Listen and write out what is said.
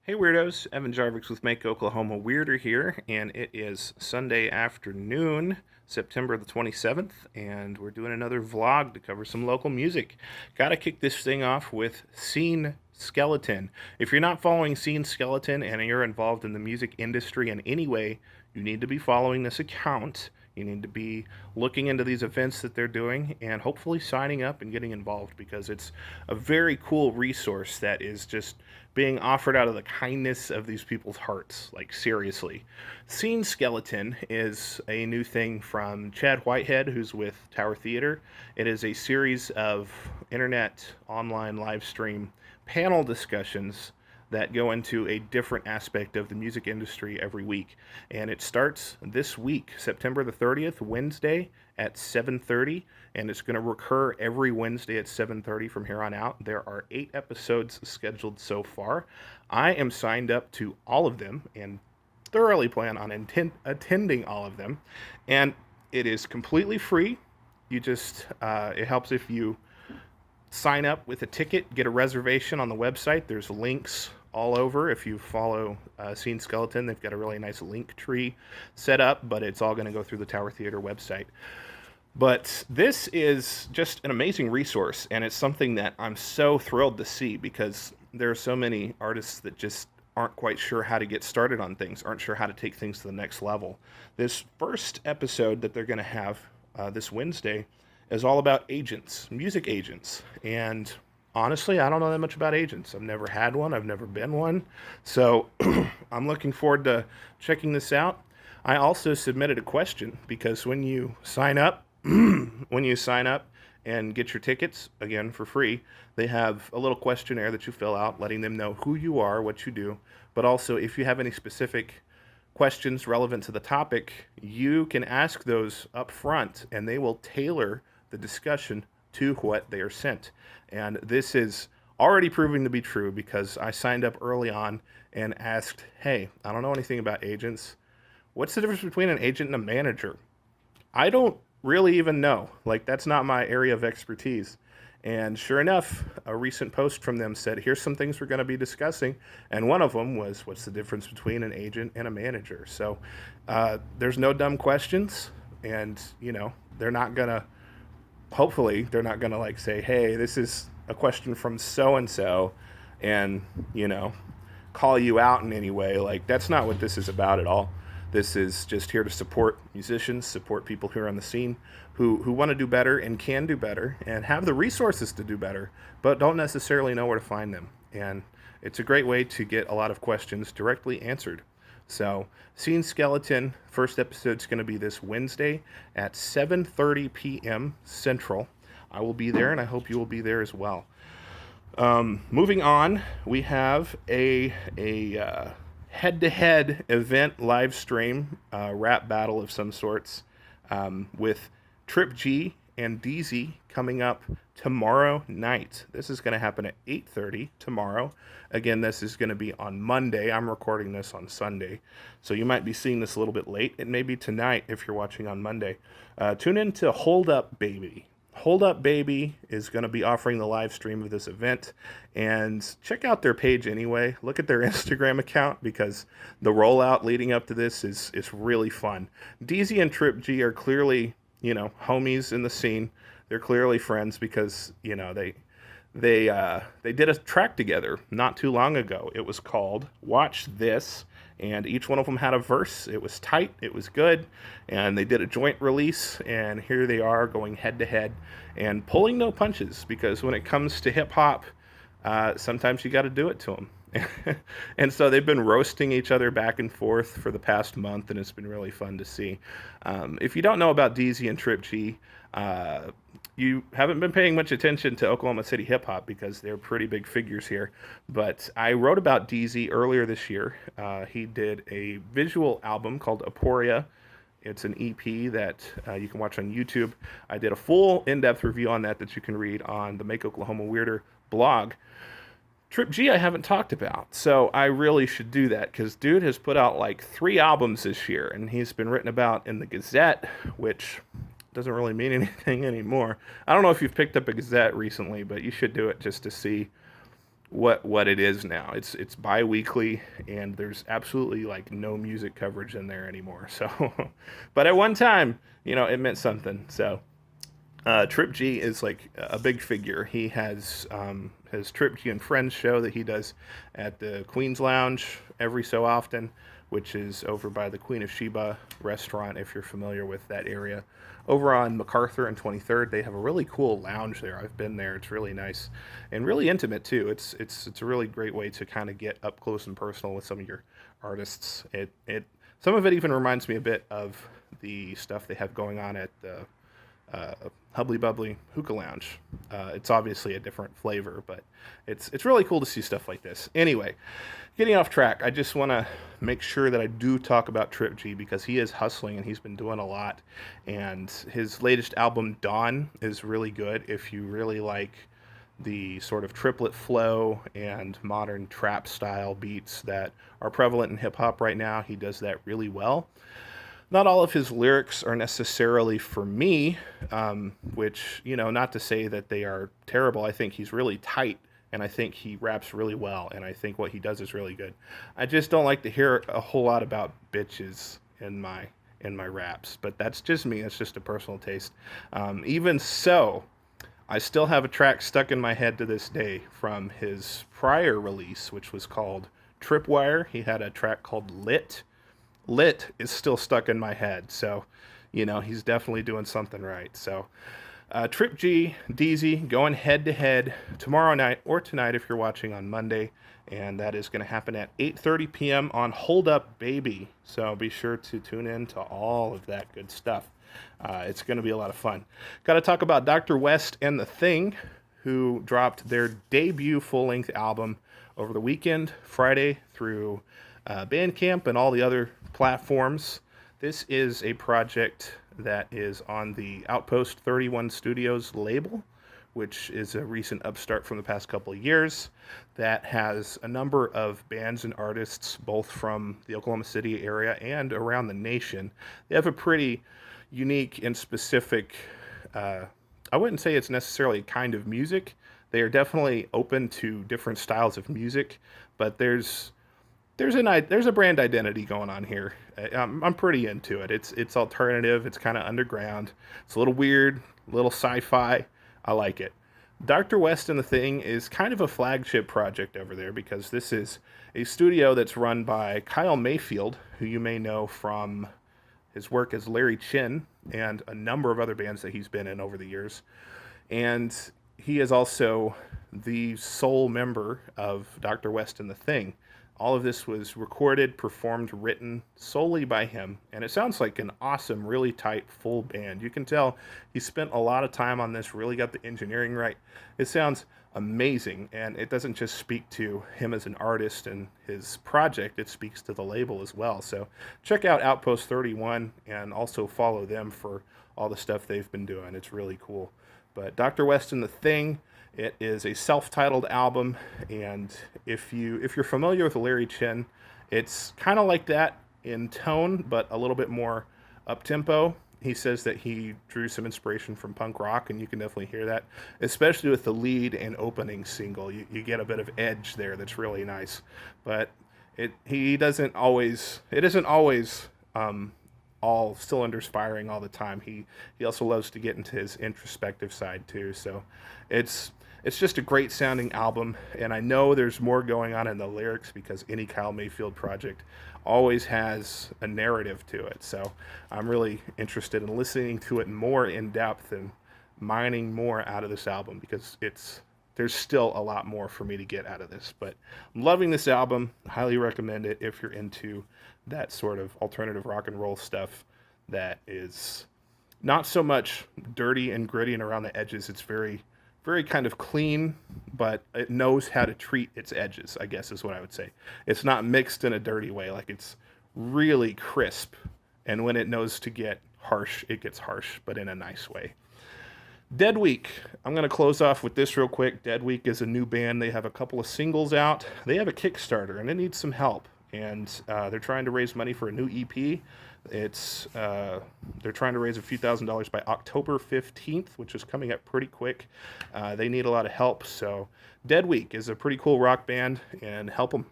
Hey Weirdos, Evan Jarvix with Make Oklahoma Weirder here, and it is Sunday afternoon, September the 27th, and we're doing another vlog to cover some local music. Gotta kick this thing off with Scene Skeleton. If you're not following Scene Skeleton and you're involved in the music industry in any way, you need to be following this account. You need to be looking into these events that they're doing and hopefully signing up and getting involved because it's a very cool resource that is just being offered out of the kindness of these people's hearts. Like, seriously. Scene Skeleton is a new thing from Chad Whitehead, who's with Tower Theater. It is a series of internet online live stream panel discussions that go into a different aspect of the music industry every week. And it starts this week, September the 30th, Wednesday at 7:30, and it's going to recur every Wednesday at 7:30 from here on out. There are 8 episodes scheduled so far. I am signed up to all of them and thoroughly plan on attending all of them. And it is completely free. You just, it helps if you sign up with a ticket, get a reservation on the website. There's links all over. If you follow Scene Skeleton, they've got a really nice link tree set up, but it's all going to go through the Tower Theater website. But this is just an amazing resource, and it's something that I'm so thrilled to see because there are so many artists that just aren't quite sure how to get started on things, aren't sure how to take things to the next level. This first episode that they're going to have this Wednesday is all about agents, music agents. And honestly, I don't know that much about agents. I've never had one. I've never been one. So I'm looking forward to checking this out. I also submitted a question because when you sign up, and get your tickets, again, for free, they have a little questionnaire that you fill out letting them know who you are, what you do, but also if you have any specific questions relevant to the topic, you can ask those up front and they will tailor the discussion to what they are sent. And this is already proving to be true because I signed up early on and asked, hey, I don't know anything about agents. What's the difference between an agent and a manager? I don't really even know. Like, that's not my area of expertise. And sure enough, a recent post from them said, here's some things we're going to be discussing. And one of them was, what's the difference between an agent and a manager? So there's no dumb questions. And, you know, they're not going to, hopefully, they're not going to like say, hey, this is a question from so-and-so and, you know, call you out in any way. Like, that's not what this is about at all. This is just here to support musicians, support people who are on the scene, who want to do better and can do better and have the resources to do better, but don't necessarily know where to find them. And it's a great way to get a lot of questions directly answered. So, Scene Skeleton, first episode's going to be this Wednesday at 7:30 p.m. Central. I will be there, and I hope you will be there as well. Moving on, we have a head-to-head event live stream, rap battle of some sorts, with Trip G and Deezy coming up tomorrow night. This is going to happen at 8:30 tomorrow. Again, this is going to be on Monday. I'm recording this on Sunday, so you might be seeing this a little bit late. It may be tonight if you're watching on Monday. Tune in to Hold Up Baby. Hold Up Baby is going to be offering the live stream of this event, and check out their page anyway. Look at their Instagram account because the rollout leading up to this is really fun. Deezy and Trip G are clearly, you know, homies in the scene. They're clearly friends because, you know, they did a track together not too long ago. It was called Watch This, and each one of them had a verse. It was tight, it was good, and they did a joint release, and here they are going head to head and pulling no punches because when it comes to hip hop, sometimes you got to do it to them. And so they've been roasting each other back and forth for the past month, and it's been really fun to see. If you don't know about Deezy and Trip G, you haven't been paying much attention to Oklahoma City hip hop because they're pretty big figures here. But I wrote about Deezy earlier this year. He did a visual album called Aporia. It's an EP that you can watch on YouTube. I did a full in-depth review on that you can read on the Make Oklahoma Weirder blog. Trip G I haven't talked about, so I really should do that because dude has put out like 3 albums this year, and he's been written about in the Gazette, which doesn't really mean anything anymore. I don't know if you've picked up a Gazette recently, but you should do it just to see what it is now. It's bi-weekly, and there's absolutely like no music coverage in there anymore. So, but at one time, it meant something. So, Trip G is like a big figure. He has his Trip G and Friends show that he does at the Queen's Lounge every so often, which is over by the Queen of Sheba restaurant, if you're familiar with that area. Over on MacArthur and 23rd, they have a really cool lounge there. I've been there. It's really nice and really intimate too. It's a really great way to kind of get up close and personal with some of your artists. It some of it even reminds me a bit of the stuff they have going on at the Hubbly Bubbly Hookah Lounge. It's obviously a different flavor, but it's really cool to see stuff like this. Anyway, getting off track, I just want to make sure that I do talk about Trip G because he is hustling and he's been doing a lot. And his latest album, Dawn, is really good if you really like the sort of triplet flow and modern trap style beats that are prevalent in hip hop right now. He does that really well. Not all of his lyrics are necessarily for me, which, not to say that they are terrible. I think he's really tight, and I think he raps really well, and I think what he does is really good. I just don't like to hear a whole lot about bitches in my raps, but that's just me. That's just a personal taste. Even so, I still have a track stuck in my head to this day from his prior release, which was called Tripwire. He had a track called Lit is still stuck in my head. So, he's definitely doing something right. So, Trip G, Deezy going head to head tomorrow night or tonight if you're watching on Monday. And that is going to happen at 8:30 p.m. on Hold Up Baby. So be sure to tune in to all of that good stuff. It's going to be a lot of fun. Got to talk about Dr. West and The Thing, who dropped their debut full-length album over the weekend, Friday through Bandcamp and all the other platforms. This is a project that is on the Outpost 31 Studios label, which is a recent upstart from the past couple of years that has a number of bands and artists, both from the Oklahoma City area and around the nation. They have a pretty unique and specific, I wouldn't say it's necessarily a kind of music. They are definitely open to different styles of music, but there's a brand identity going on here. I'm pretty into it. It's alternative. It's kind of underground. It's a little weird, a little sci-fi. I like it. Dr. West and The Thing is kind of a flagship project over there because this is a studio that's run by Kyle Mayfield, who you may know from his work as Larry Chin and a number of other bands that he's been in over the years. And he is also the sole member of Dr. West and The Thing. All of this was recorded, performed, written solely by him, and it sounds like an awesome, really tight, full band. You can tell he spent a lot of time on this, really got the engineering right. It sounds amazing, and it doesn't just speak to him as an artist and his project, it speaks to the label as well. So check out Outpost 31 and also follow them for all the stuff they've been doing. It's really cool. But Dr. West and The Thing, it is a self-titled album, and if you're familiar with Larry Chin, it's kind of like that in tone, but a little bit more up-tempo. He says that he drew some inspiration from punk rock, and you can definitely hear that, especially with the lead and opening single. You get a bit of edge there that's really nice, but it isn't always all cylinders firing all the time. He also loves to get into his introspective side too. So it's just a great sounding album, and I know there's more going on in the lyrics because any Kyle Mayfield project always has a narrative to it. So I'm really interested in listening to it more in depth and mining more out of this album because there's still a lot more for me to get out of this. But I'm loving this album. Highly recommend it if you're into that sort of alternative rock and roll stuff that is not so much dirty and gritty and around the edges. It's very, very kind of clean, but it knows how to treat its edges, I guess is what I would say. It's not mixed in a dirty way. Like, it's really crisp, and when it knows to get harsh, it gets harsh, but in a nice way. Deadweek. I'm going to close off with this real quick. Deadweek is a new band. They have a couple of singles out. They have a Kickstarter, and it needs some help. and they're trying to raise money for a new EP. It's they're trying to raise a few $1,000s by October 15th, which is coming up pretty quick. They need a lot of help, so Deadweek is a pretty cool rock band, and help them.